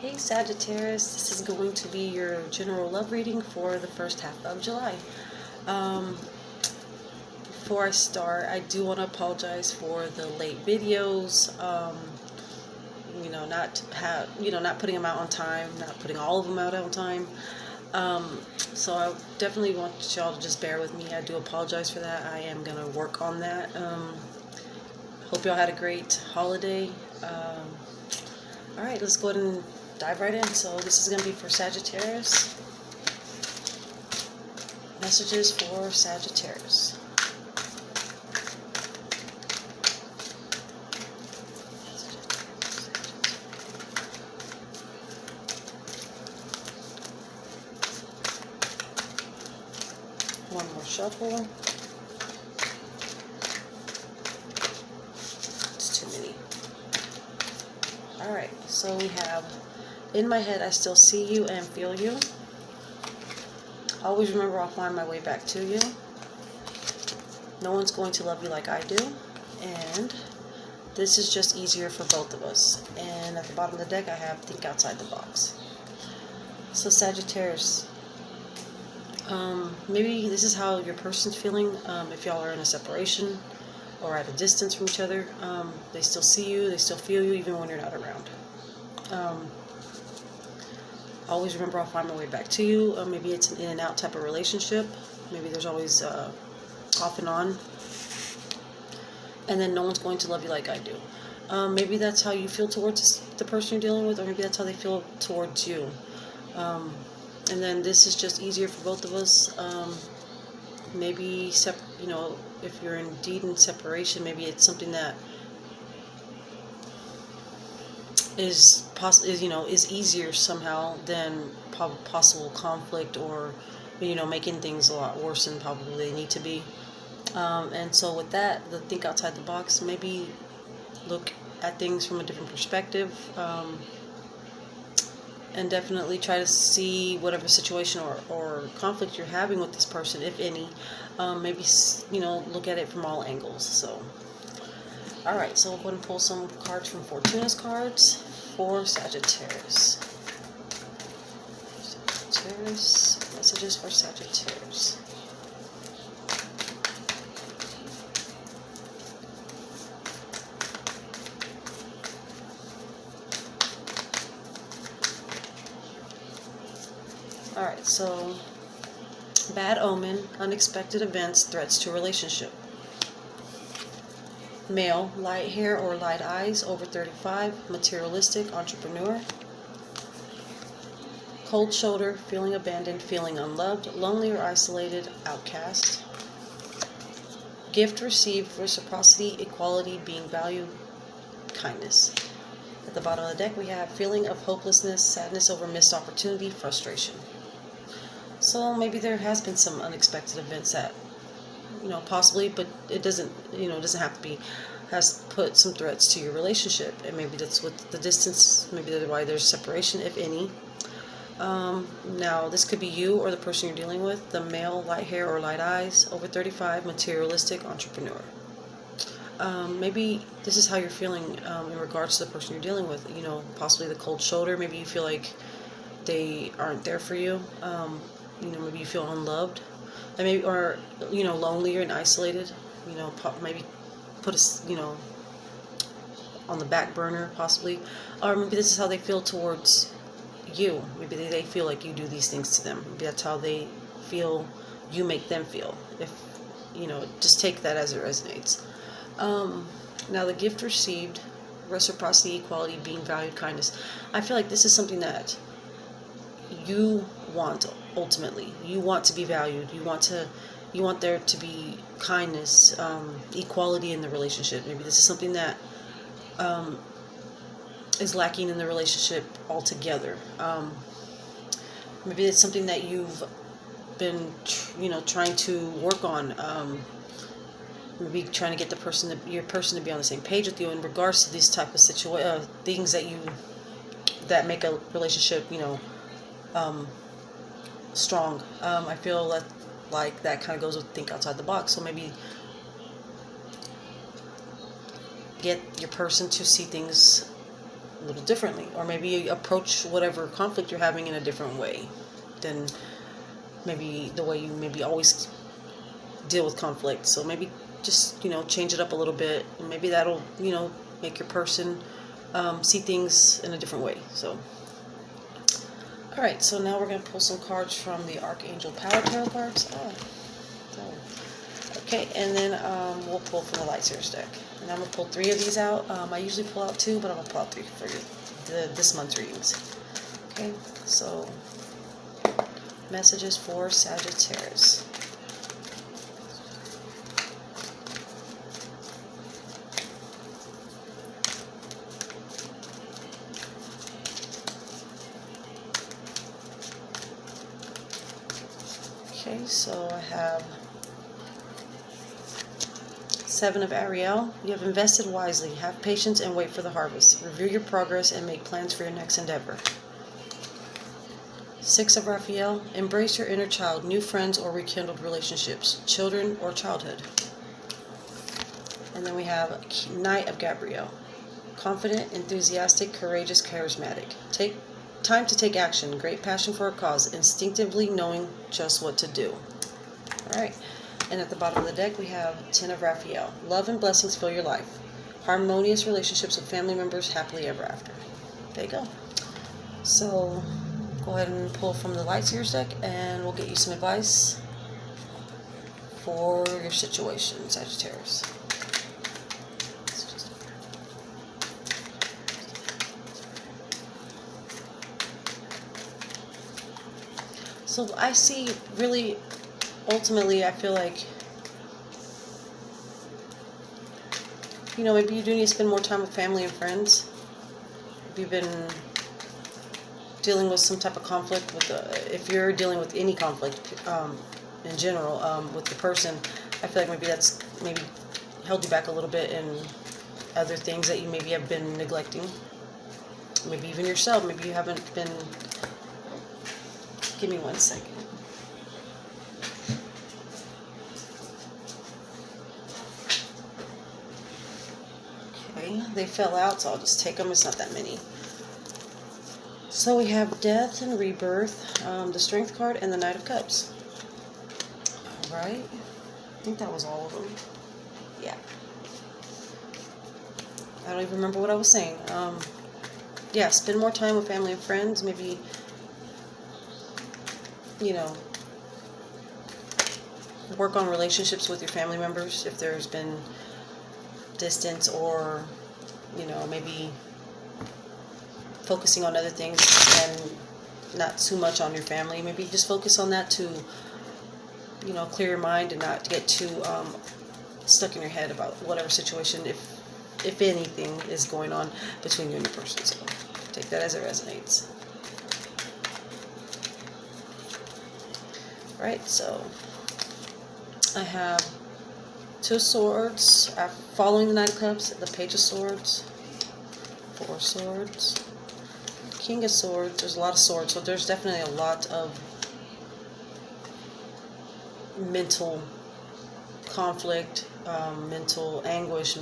Hey Sagittarius, this is going to be your general love reading for the first half of July. Before I start, I do want to apologize for the late videos. Not putting them out on time, not putting all of them out on time. So I definitely want y'all to just bear with me. I do apologize for that. I am gonna work on that. Hope y'all had a great holiday. All right, let's go ahead and dive right in. So this is going to be for Sagittarius. Messages for Sagittarius. One more shuffle. It's too many. Alright, so we have, in my head, I still see you and feel you. Always remember I'll find my way back to you. No one's going to love you like I do. And this is just easier for both of us. And at the bottom of the deck, I have think outside the box. So Sagittarius, maybe this is how your person's feeling. If y'all are in a separation or at a distance from each other, they still see you, they still feel you, even when you're not around. Always remember I'll find my way back to you. Maybe it's an in and out type of relationship. Maybe there's always off and on. And then no one's going to love you like I do. Maybe that's how you feel towards the person you're dealing with, or maybe that's how they feel towards you. And then this is just easier for both of us. Maybe, if you're indeed in separation, maybe it's something that is easier somehow than possible conflict, or making things a lot worse than probably they need to be. And so with that, the think outside the box, maybe look at things from a different perspective, and definitely try to see whatever situation or conflict you're having with this person, if any, maybe look at it from all angles. So alright, so we'll go and pull some cards from FORTUNAS cards for Sagittarius. Messages for Sagittarius. Alright, so bad omen, unexpected events, threats to relationship. Male, light hair or light eyes, over 35, materialistic, entrepreneur. Cold shoulder, feeling abandoned, feeling unloved, lonely or isolated, outcast. Gift received, reciprocity, equality, being valued, kindness. At the bottom of the deck we have feeling of hopelessness, sadness over missed opportunity, frustration. So maybe there has been some unexpected events that, possibly, but it doesn't have to be, has put some threats to your relationship. And maybe that's with the distance, maybe that's why there's separation, if any. Now, this could be you or the person you're dealing with. The male, light hair or light eyes, over 35, materialistic, entrepreneur. Maybe this is how you're feeling in regards to the person you're dealing with. Possibly the cold shoulder. Maybe you feel like they aren't there for you. Maybe you feel unloved, and maybe, or lonely and isolated. Maybe put us on the back burner, possibly. Or maybe this is how they feel towards you. Maybe they feel like you do these things to them. Maybe that's how they feel you make them feel. If just take that as it resonates. Now the gift received, reciprocity, equality, being valued, kindness. I feel like this is something that you want. Ultimately, you want to be valued. You want there to be kindness, equality in the relationship. Maybe this is something that is lacking in the relationship altogether. Maybe it's something that you've been, trying to work on. Maybe trying to get your person to be on the same page with you in regards to these type of things that make a relationship, strong. I feel like that kind of goes with think outside the box. So maybe get your person to see things a little differently, or maybe you approach whatever conflict you're having in a different way than maybe the way you maybe always deal with conflict. So maybe just, change it up a little bit, and maybe that'll, make your person see things in a different way. So, all right, so now we're going to pull some cards from the Archangel Power Tarot cards. Okay, and then we'll pull from the Light Seers deck. And I'm going to pull 3 of these out. I usually pull out 2, but I'm going to pull out 3 for this month's readings. Okay, so messages for Sagittarius. Okay, so I have 7 of Ariel. You have invested wisely. Have patience and wait for the harvest. Review your progress and make plans for your next endeavor. 6 of Raphael. Embrace your inner child, new friends or rekindled relationships, children or childhood. And then we have Knight of Gabriel. Confident, enthusiastic, courageous, charismatic. Take time to take action. Great passion for a cause. Instinctively knowing just what to do. All right. And at the bottom of the deck, we have 10 of Raphael. Love and blessings fill your life. Harmonious relationships with family members, happily ever after. There you go. So, go ahead and pull from the Light Seers deck, and we'll get you some advice for your situation, Sagittarius. So, I see really... Ultimately, I feel like, maybe you do need to spend more time with family and friends. If you've been dealing with some type of conflict if you're dealing with any conflict in general with the person, I feel like maybe that's held you back a little bit in other things that you maybe have been neglecting. Maybe even yourself. Maybe you haven't been... Give me 1 second. They fell out, so I'll just take them. It's not that many. So we have Death and Rebirth, the Strength card, and the Knight of Cups. Alright. I think that was all of them. Yeah. I don't even remember what I was saying. Yeah, spend more time with family and friends. Maybe, work on relationships with your family members if there's been distance, or maybe focusing on other things and not too much on your family. Maybe just focus on that to clear your mind and not get too stuck in your head about whatever situation, if anything, is going on between you and your person. So take that as it resonates. Right, so I have 2 swords, following the Knight of Cups, the Page of Swords, 4 swords, King of Swords. There's a lot of swords, so there's definitely a lot of mental conflict, mental anguish,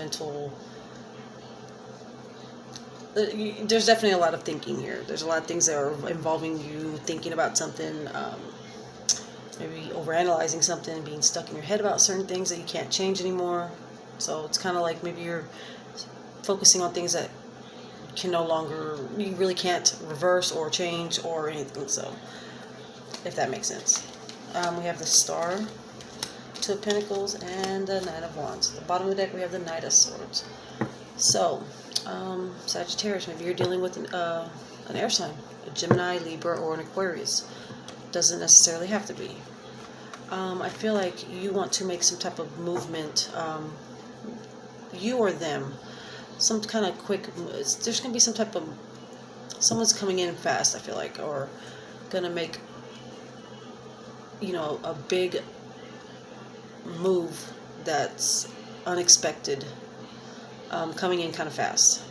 there's definitely a lot of thinking here. There's a lot of things that are involving you thinking about something, maybe overanalyzing something, being stuck in your head about certain things that you can't change anymore. So it's kind of like maybe you're focusing on things that you really can't reverse or change or anything. So, if that makes sense. We have the Star, 2 of Pentacles, and the Knight of Wands. At the bottom of the deck, we have the Knight of Swords. So, Sagittarius, maybe you're dealing with an air sign, a Gemini, Libra, or an Aquarius. Doesn't necessarily have to be. I feel like you want to make some type of movement, you or them, some kind of quick, there's going to be some type of, someone's coming in fast, I feel like, or going to make, a big move that's unexpected, coming in kind of fast.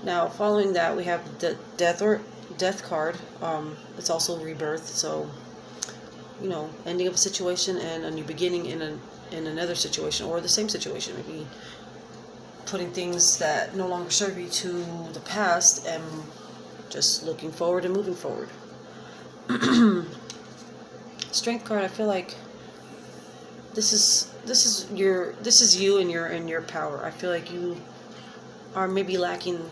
Now, following that, we have the Death card. It's also rebirth, so ending of a situation and a new beginning in another situation, or the same situation. Maybe putting things that no longer serve you to the past and just looking forward and moving forward. Strength card, I feel like this is you and your power. I feel like you are maybe lacking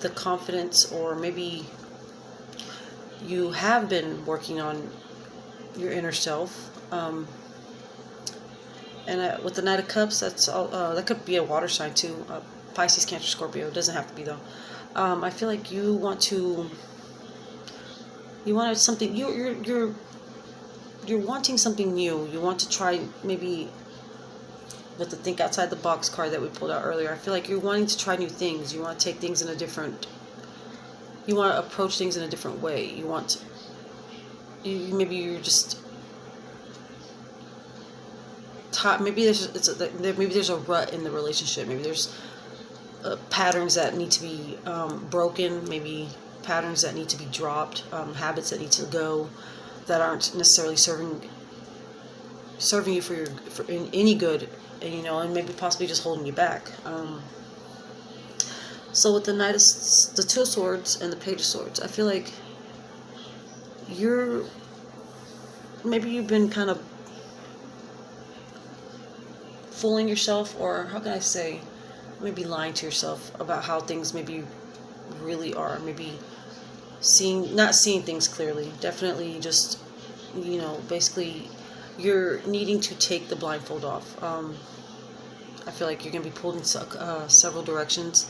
the confidence, or maybe you have been working on your inner self. And with the Knight of Cups, that's all. That could be a water sign too. Pisces, Cancer, Scorpio. It doesn't have to be though. I feel like you want something. You're wanting something new. You want to try, maybe with the think outside the box card that we pulled out earlier. I feel like you're wanting to try new things. You want to take things in a different. You want to approach things in a different way. You want. Maybe you're just. Maybe there's a rut in the relationship. Maybe there's patterns that need to be broken. Maybe patterns that need to be dropped. Habits that need to go, that aren't necessarily serving you for any good, and and maybe possibly just holding you back. So with the the Two of Swords and the Page of Swords, I feel like maybe you've been kind of fooling yourself, or how can I say, maybe lying to yourself about how things maybe really are. Maybe not seeing things clearly. Definitely just, basically you're needing to take the blindfold off. I feel like you're going to be pulled in several directions,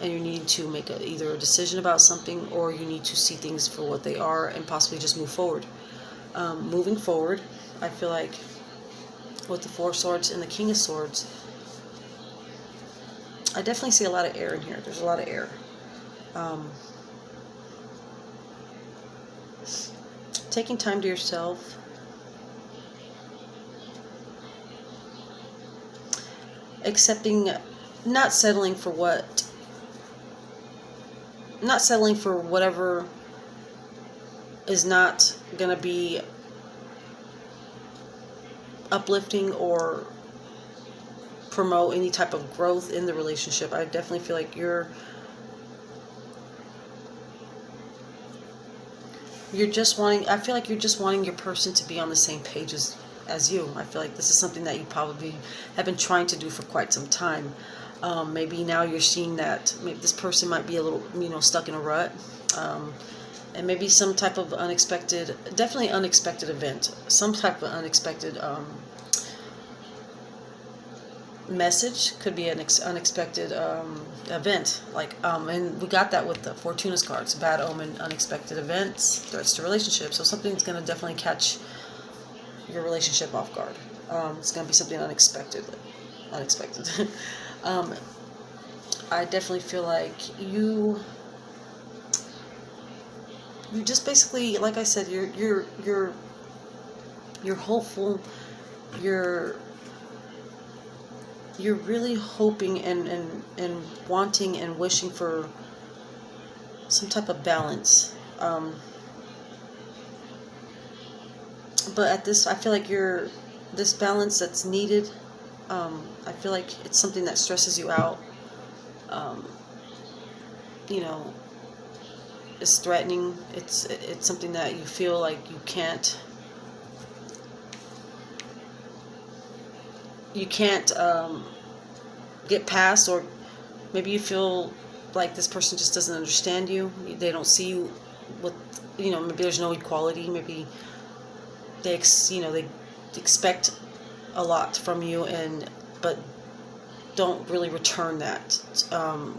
and you need to make either a decision about something, or you need to see things for what they are and possibly just move forward. Moving forward, I feel like with the Four of Swords and the King of Swords, I definitely see a lot of air in here. There's a lot of air. Taking time to yourself. Accepting, not settling for whatever is not going to be uplifting or promote any type of growth in the relationship. I definitely feel like you're just wanting, I feel like you're just wanting your person to be on the same page as you. I feel like this is something that you probably have been trying to do for quite some time. Maybe now you're seeing that maybe this person might be a little, stuck in a rut. And maybe some type of definitely unexpected event, some type of unexpected message, could be an unexpected event. And we got that with the Fortuna's cards: bad omen, unexpected events, threats to relationships. So something's going to definitely catch your relationship off guard. It's going to be something unexpected. I definitely feel like you just basically, like I said, you're hopeful. You're really hoping and wanting and wishing for some type of balance. But at this, I feel like this balance that's needed. I feel like it's something that stresses you out. It's threatening. It's something that you feel like you can't get past, or maybe you feel like this person just doesn't understand you. They don't see you with, maybe there's no equality. Maybe they expect a lot from you, but don't really return that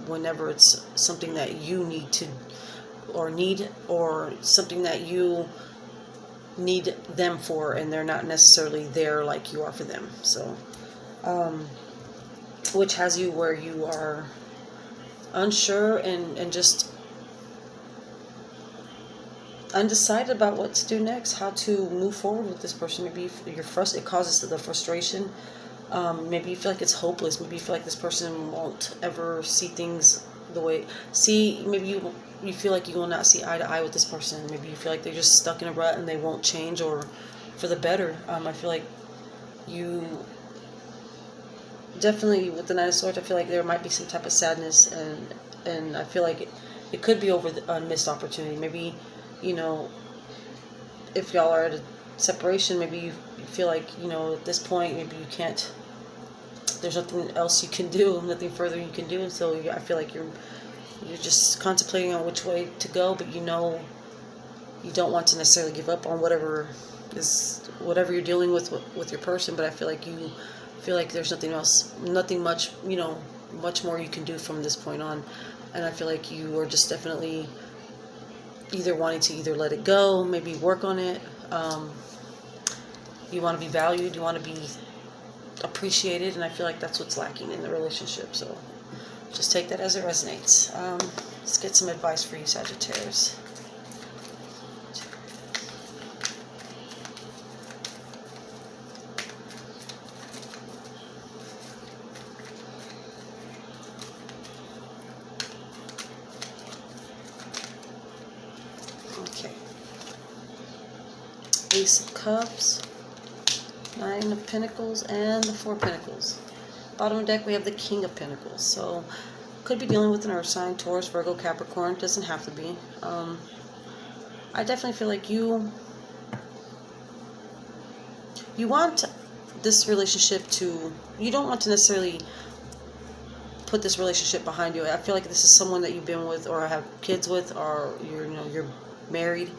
whenever it's something that you need, or something that you need them for, and they're not necessarily there like you are for them. So which has you where you are unsure and just undecided about what to do next, how to move forward with this person. Maybe you're frustrated. It causes the frustration. Maybe you feel like it's hopeless. Maybe you feel like this person won't ever see things the way. Maybe you feel like you will not see eye to eye with this person. Maybe you feel like they're just stuck in a rut and they won't change or for the better. I feel like definitely with the Knight of Swords, I feel like there might be some type of sadness, and I feel like it could be over a missed opportunity. Maybe, you know, if y'all are at a separation, maybe you feel like, you know, at this point, maybe you can't, there's nothing else you can do, nothing further you can do, and so I feel like you're just contemplating on which way to go, but you know you don't want to necessarily give up on whatever you're dealing with your person, but I feel like you feel like there's nothing much, you know, much more you can do from this point on. And I feel like you are just definitely either wanting to let it go, maybe work on it. You want to be valued, you want to be appreciated, and I feel like that's what's lacking in the relationship. So just take that as it resonates. Let's get some advice for you, Sagittarius. Okay. Ace of Cups, Nine of Pentacles, and the Four of Pentacles. Bottom of the deck, we have the King of Pentacles. So, could be dealing with an earth sign, Taurus, Virgo, Capricorn. Doesn't have to be. I definitely feel like you want this relationship to, you don't want to necessarily put this relationship behind you. I feel like this is someone that you've been with or have kids with, or you're married.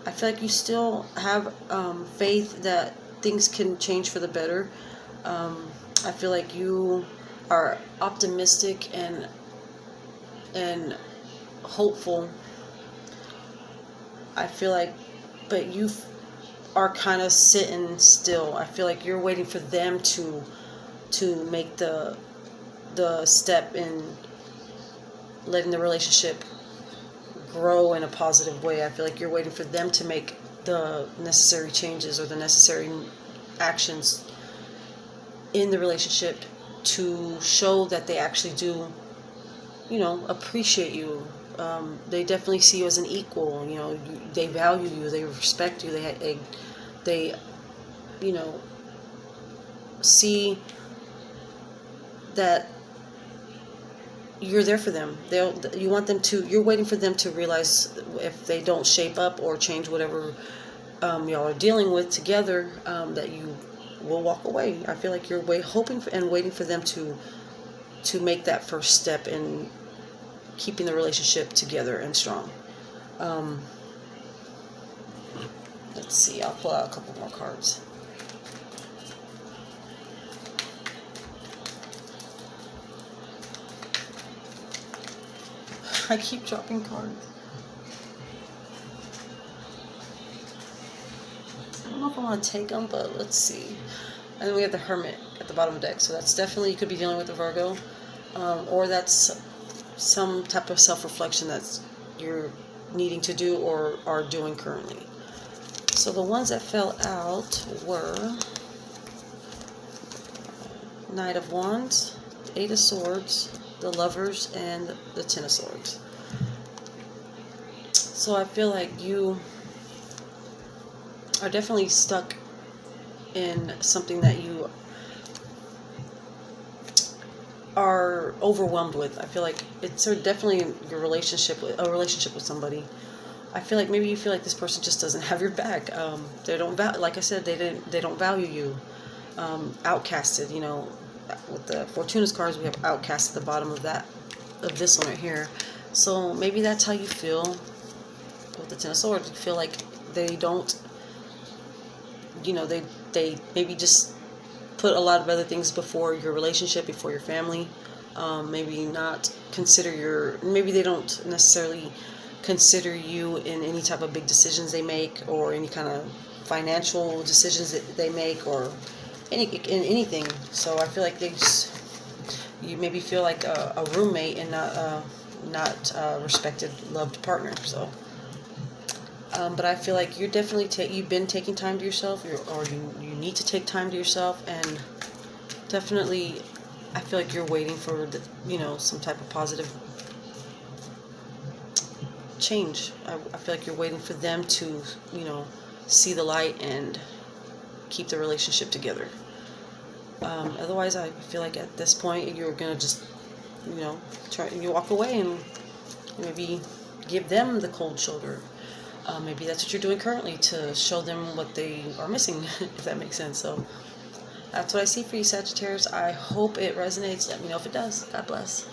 I feel like you still have faith that things can change for the better. I feel like you are optimistic and hopeful. I feel like, but you are kind of sitting still. I feel like you're waiting for them to make the step in letting the relationship grow in a positive way. I feel like you're waiting for them to make the necessary changes or the necessary actions in the relationship to show that they actually do, you know, appreciate you. They definitely see you as an equal. You know, they value you, they respect you, they you know, see that you're there for them. You want them to, you're waiting for them to realize if they don't shape up or change whatever y'all are dealing with together, that you will walk away. I feel like you're hoping for and waiting for them to make that first step in keeping the relationship together and strong. Let's see, I'll pull out a couple more cards. I keep dropping cards. I don't know if I want to take them, but let's see. And then we have the Hermit at the bottom of the deck. So that's definitely, you could be dealing with a Virgo. Or that's some type of self-reflection that's you're needing to do or are doing currently. So the ones that fell out were Knight of Wands, Eight of Swords, the Lovers, and the Ten of Swords. So I feel like you are definitely stuck in something that you are overwhelmed with. I feel like it's definitely your relationship with somebody. I feel like maybe you feel like this person just doesn't have your back. They don't like I said, they don't value you. Outcasted, you know. With the Fortuna's cards, we have outcast at the bottom of this one right here. So maybe that's how you feel with the Ten of Swords. You feel like they don't, you know, they maybe just put a lot of other things before your relationship, before your family. Maybe not consider maybe they don't necessarily consider you in any type of big decisions they make, or any kind of financial decisions that they make, or in anything. So I feel like you maybe feel like a roommate and not a respected, loved partner. So, but I feel like you're definitely you've been taking time to yourself, or you need to take time to yourself, and definitely I feel like you're waiting for some type of positive change. I feel like you're waiting for them to see the light and keep the relationship together. Otherwise, I feel like at this point you're gonna just, you walk away and maybe give them the cold shoulder. Maybe that's what you're doing currently to show them what they are missing, if that makes sense. So that's what I see for you, Sagittarius. I hope it resonates. Let me know if it does. God bless.